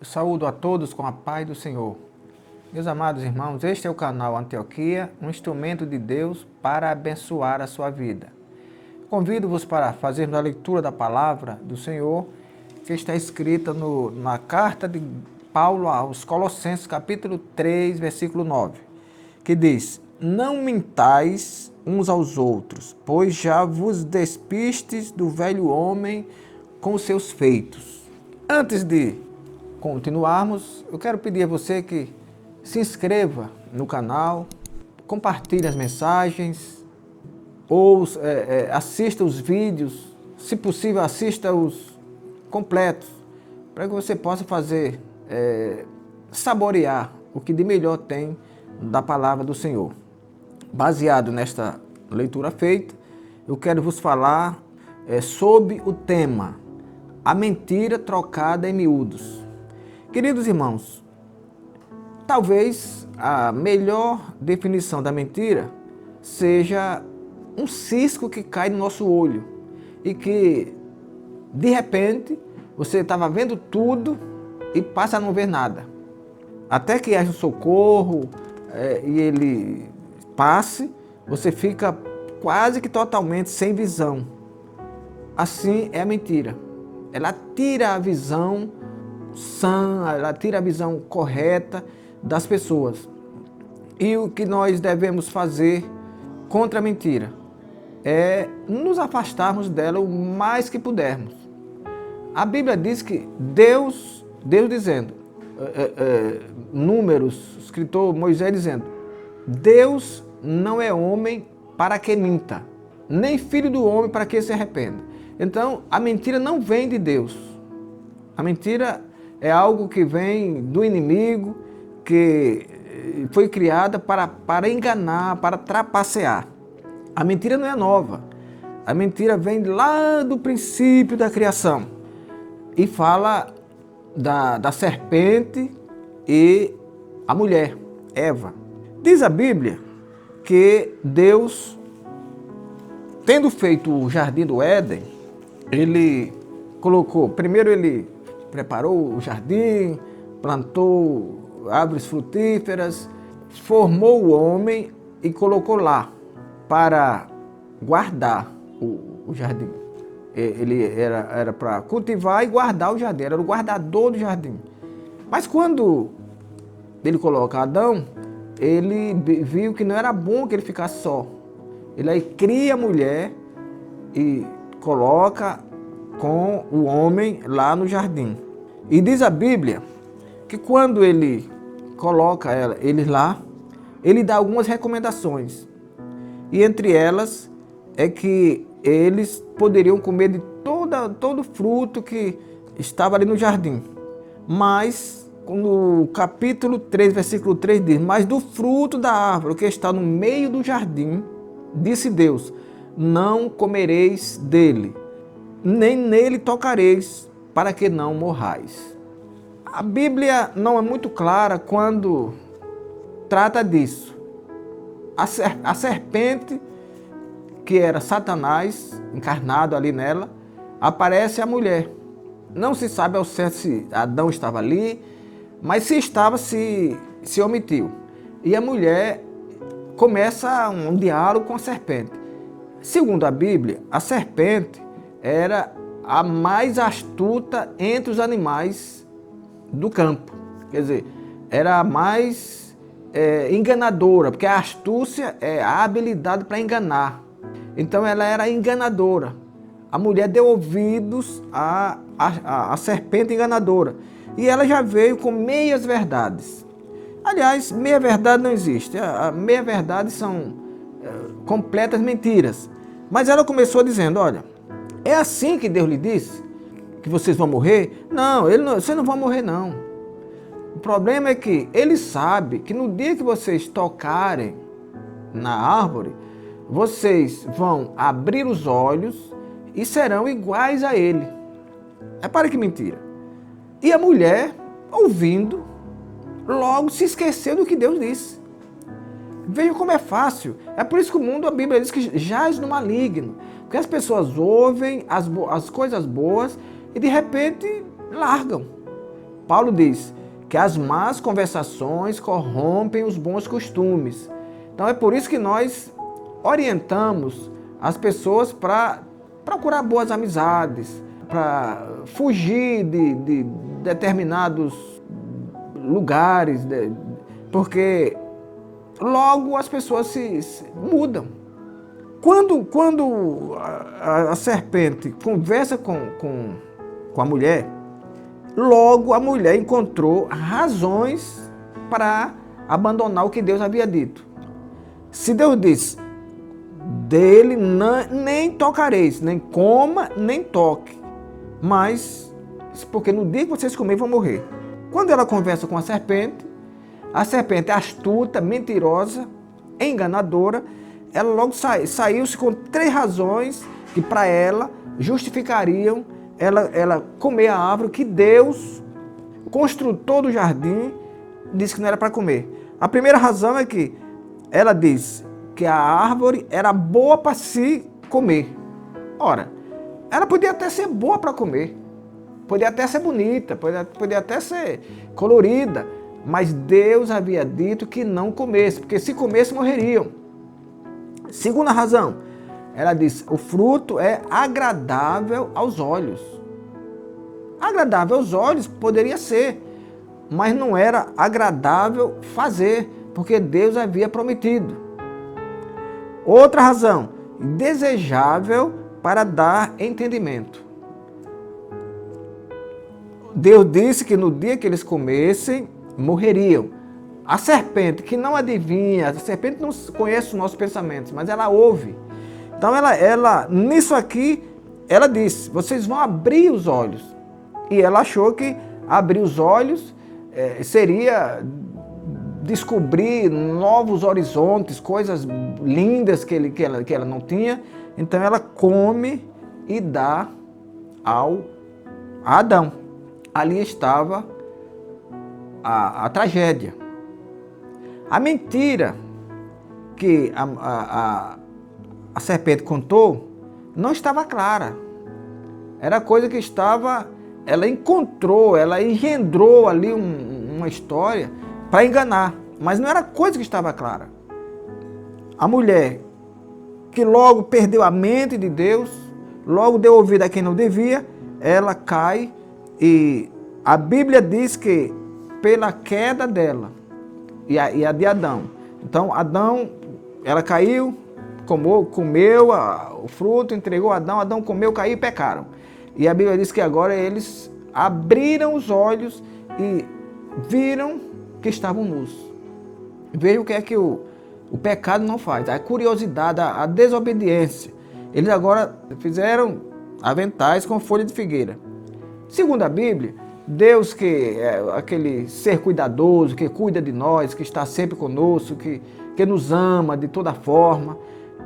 Eu saúdo a todos com a paz do Senhor. Meus amados irmãos, este é o canal Antioquia, um instrumento de Deus para abençoar a sua vida. Convido-vos para fazermos a leitura da palavra do Senhor, que está escrita na carta de Paulo aos Colossenses, capítulo 3, versículo 9, que diz: Não mintais uns aos outros, pois já vos despistes do velho homem com os seus feitos. Antes de continuarmos, eu quero pedir a você que se inscreva no canal, compartilhe as mensagens, ou assista os vídeos, se possível assista-os completos, para que você possa saborear o que de melhor tem da palavra do Senhor. Baseado nesta leitura feita, eu quero vos falar sobre o tema A Mentira Trocada em Miúdos. Queridos irmãos, talvez a melhor definição da mentira seja um cisco que cai no nosso olho e que, de repente, você estava vendo tudo e passa a não ver nada. Até que haja um socorro e ele passe, você fica quase que totalmente sem visão. Assim é a mentira. Ela tira a visão sã, ela tira a visão correta das pessoas. E o que nós devemos fazer contra a mentira é nos afastarmos dela o mais que pudermos. A Bíblia diz que Deus dizendo, Números, o escritor Moisés dizendo, Deus não é homem para que minta, nem filho do homem para que se arrependa. Então, a mentira não vem de Deus. A mentira é algo que vem do inimigo, que foi criada para enganar, para trapacear. A mentira não é nova. A mentira vem lá do princípio da criação e fala da serpente e a mulher, Eva. Diz a Bíblia que Deus, tendo feito o jardim do Éden, primeiro ele preparou o jardim, plantou árvores frutíferas, formou o homem e colocou lá para guardar o jardim. Ele era para cultivar e guardar o jardim, era o guardador do jardim. Mas quando ele coloca Adão, ele viu que não era bom que ele ficasse só. Ele aí cria a mulher e coloca com o homem lá no jardim. E diz a Bíblia que quando ele coloca ele lá, ele dá algumas recomendações. E entre elas é que eles poderiam comer de todo fruto que estava ali no jardim. Mas no capítulo 3, versículo 3 diz: Mas do fruto da árvore que está no meio do jardim, disse Deus, não comereis dele, nem nele tocareis, para que não morrais. A Bíblia não é muito clara quando trata disso. A serpente, que era Satanás, encarnado ali nela, aparece a mulher. Não se sabe ao certo se Adão estava ali, mas se estava, se omitiu. E a mulher começa um diálogo com a serpente. Segundo a Bíblia, a serpente era a mais astuta entre os animais do campo. Quer dizer, era a mais enganadora, porque a astúcia é a habilidade para enganar. Então ela era enganadora. A mulher deu ouvidos à serpente enganadora. E ela já veio com meias verdades. Aliás, meia verdade não existe. A meia verdade são completas mentiras. Mas ela começou dizendo, olha, é assim que Deus lhe disse? Que vocês vão morrer? Não, vocês não vão morrer não. O problema é que ele sabe que no dia que vocês tocarem na árvore, vocês vão abrir os olhos e serão iguais a ele. Repare que mentira. E a mulher, ouvindo, logo se esqueceu do que Deus disse. Veja como é fácil. É por isso que o mundo, a Bíblia diz que jaz no maligno. Porque as pessoas ouvem as coisas boas e de repente largam. Paulo diz que as más conversações corrompem os bons costumes. Então é por isso que nós orientamos as pessoas para procurar boas amizades, para fugir de determinados lugares, porque logo as pessoas se mudam. Quando a serpente conversa com a mulher, logo a mulher encontrou razões para abandonar o que Deus havia dito. Se Deus disse, dele nem tocareis, nem coma, nem toque, mas porque no dia que vocês comerem vão morrer. Quando ela conversa com a serpente é astuta, mentirosa, enganadora, ela logo saiu-se com 3 razões que para ela justificariam ela comer a árvore que Deus, o construtor do jardim, disse que não era para comer. A primeira razão é que ela diz que a árvore era boa para se comer. Ora, ela podia até ser boa para comer, podia até ser bonita, podia até ser colorida, mas Deus havia dito que não comesse, porque se comesse morreriam. Segunda razão, ela diz, o fruto é agradável aos olhos. Agradável aos olhos poderia ser, mas não era agradável fazer, porque Deus havia prometido. Outra razão, desejável para dar entendimento. Deus disse que no dia que eles comessem, morreriam. A serpente, que não adivinha, a serpente não conhece os nossos pensamentos, mas ela ouve. Então ela nisso aqui, ela disse, vocês vão abrir os olhos. E ela achou que abrir os olhos seria descobrir novos horizontes, coisas lindas que ela não tinha. Então ela come e dá a Adão. Ali estava a tragédia. A mentira que a serpente contou não estava clara. Era coisa que ela encontrou, ela engendrou ali uma história para enganar, mas não era coisa que estava clara. A mulher que logo perdeu a mente de Deus, logo deu ouvido a quem não devia, ela cai e a Bíblia diz que pela queda dela e a de Adão. Então Adão, ela caiu, comeu o fruto, entregou a Adão, Adão comeu, caiu e pecaram. E a Bíblia diz que agora eles abriram os olhos e viram que estavam nus. Veja o que é que o pecado não faz, a curiosidade, a desobediência. Eles agora fizeram aventais com folha de figueira. Segundo a Bíblia, Deus, que é aquele ser cuidadoso, que cuida de nós, que está sempre conosco, que nos ama de toda forma,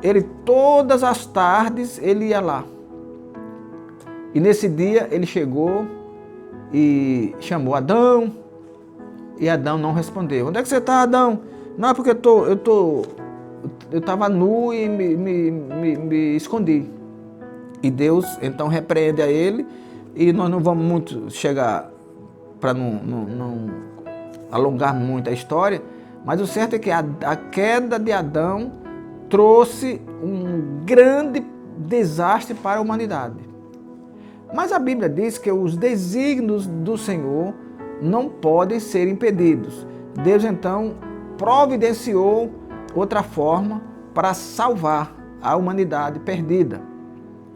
ele todas as tardes ele ia lá. E nesse dia ele chegou e chamou Adão, e Adão não respondeu. Onde é que você está, Adão? Não, porque eu estava nu e me escondi. E Deus então repreende a ele, e nós não vamos muito chegar para não alongar muito a história, mas o certo é que a queda de Adão trouxe um grande desastre para a humanidade. Mas a Bíblia diz que os desígnios do Senhor não podem ser impedidos. Deus então providenciou outra forma para salvar a humanidade perdida.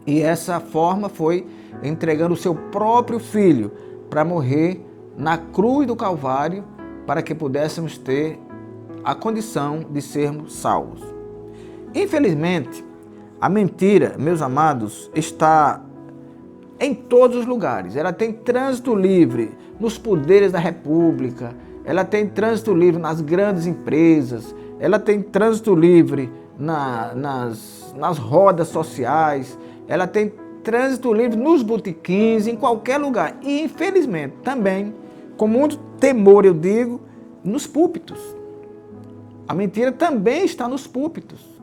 E essa forma foi entregando o seu próprio filho para morrer na cruz do Calvário, para que pudéssemos ter a condição de sermos salvos. Infelizmente, a mentira, meus amados, está em todos os lugares. Ela tem trânsito livre nos poderes da República, ela tem trânsito livre nas grandes empresas, ela tem trânsito livre nas rodas sociais, ela tem trânsito livre nos botequins, em qualquer lugar. E, infelizmente, também, com muito temor eu digo, nos púlpitos. A mentira também está nos púlpitos.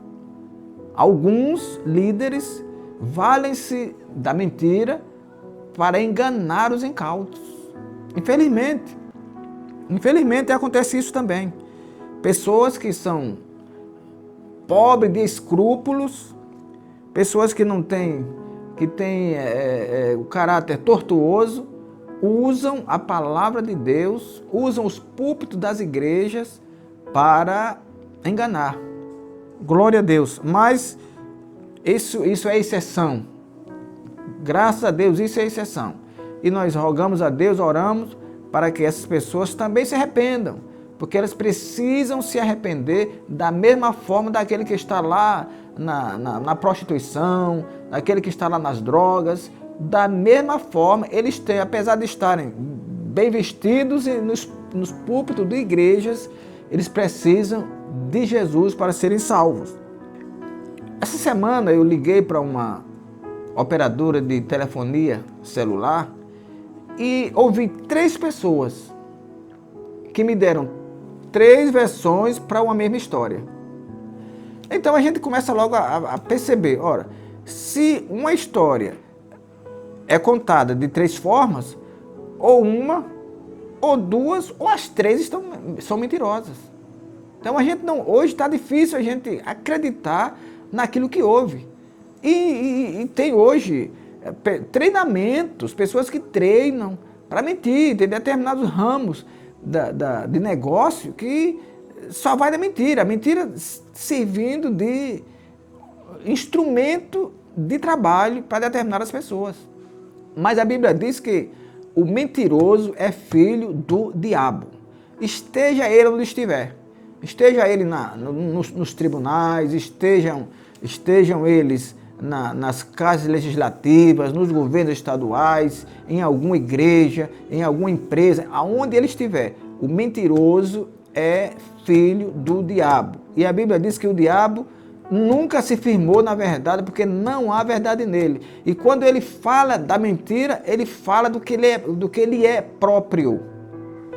Alguns líderes valem-se da mentira para enganar os incautos. Infelizmente acontece isso também. Pessoas que são pobres de escrúpulos, pessoas que não têm, que têm o caráter tortuoso, usam a palavra de Deus, usam os púlpitos das igrejas para enganar. Glória a Deus. Mas isso é exceção. Graças a Deus, isso é exceção. E nós rogamos a Deus, oramos, para que essas pessoas também se arrependam, porque elas precisam se arrepender da mesma forma daquele que está lá na prostituição, daquele que está lá nas drogas. Da mesma forma, eles têm, apesar de estarem bem vestidos e nos púlpitos de igrejas, eles precisam de Jesus para serem salvos. Essa semana eu liguei para uma operadora de telefonia celular e ouvi 3 pessoas que me deram 3 versões para uma mesma história. Então a gente começa logo a perceber, ora, se uma história é contada de 3 formas, ou uma, ou 2, ou as 3 são mentirosas. Então a gente não, hoje está difícil a gente acreditar naquilo que ouve. E tem hoje treinamentos, pessoas que treinam para mentir, tem determinados ramos de negócio que só vai da mentira. A mentira servindo de instrumento de trabalho para determinadas pessoas. Mas a Bíblia diz que o mentiroso é filho do diabo. Esteja ele onde estiver. Esteja ele nos tribunais, estejam eles nas casas legislativas, nos governos estaduais, em alguma igreja, em alguma empresa, aonde ele estiver. O mentiroso é filho do diabo. E a Bíblia diz que o diabo nunca se firmou na verdade, porque não há verdade nele. E quando ele fala da mentira, ele fala do que ele é próprio.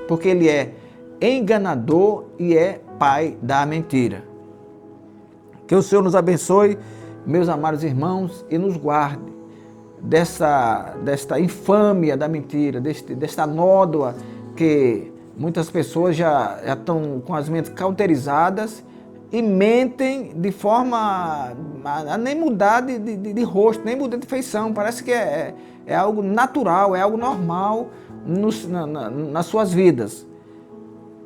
Porque ele é enganador e é pai da mentira. Que o Senhor nos abençoe, meus amados irmãos, e nos guarde desta infâmia da mentira, desta nódoa que muitas pessoas já estão com as mentes cauterizadas e mentem de forma a nem mudar de rosto, nem mudar de feição. Parece que é algo natural, é algo normal nas suas vidas.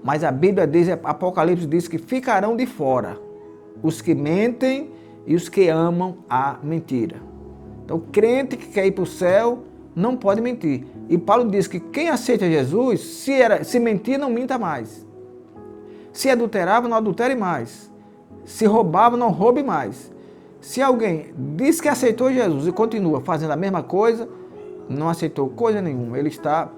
Mas a Bíblia diz, Apocalipse diz que ficarão de fora os que mentem e os que amam a mentira. Então, o crente que quer ir para o céu não pode mentir. E Paulo diz que quem aceita Jesus, se mentir, não minta mais. Se adulterava, não adultere mais. Se roubava, não roube mais. Se alguém diz que aceitou Jesus e continua fazendo a mesma coisa, não aceitou coisa nenhuma. Ele está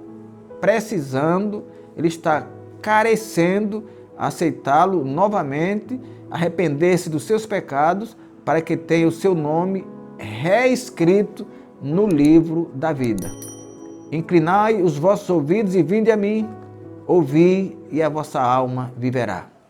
precisando, ele está carecendo aceitá-lo novamente, arrepender-se dos seus pecados, para que tenha o seu nome reescrito no livro da vida. Inclinai os vossos ouvidos e vinde a mim, ouvi e a vossa alma viverá.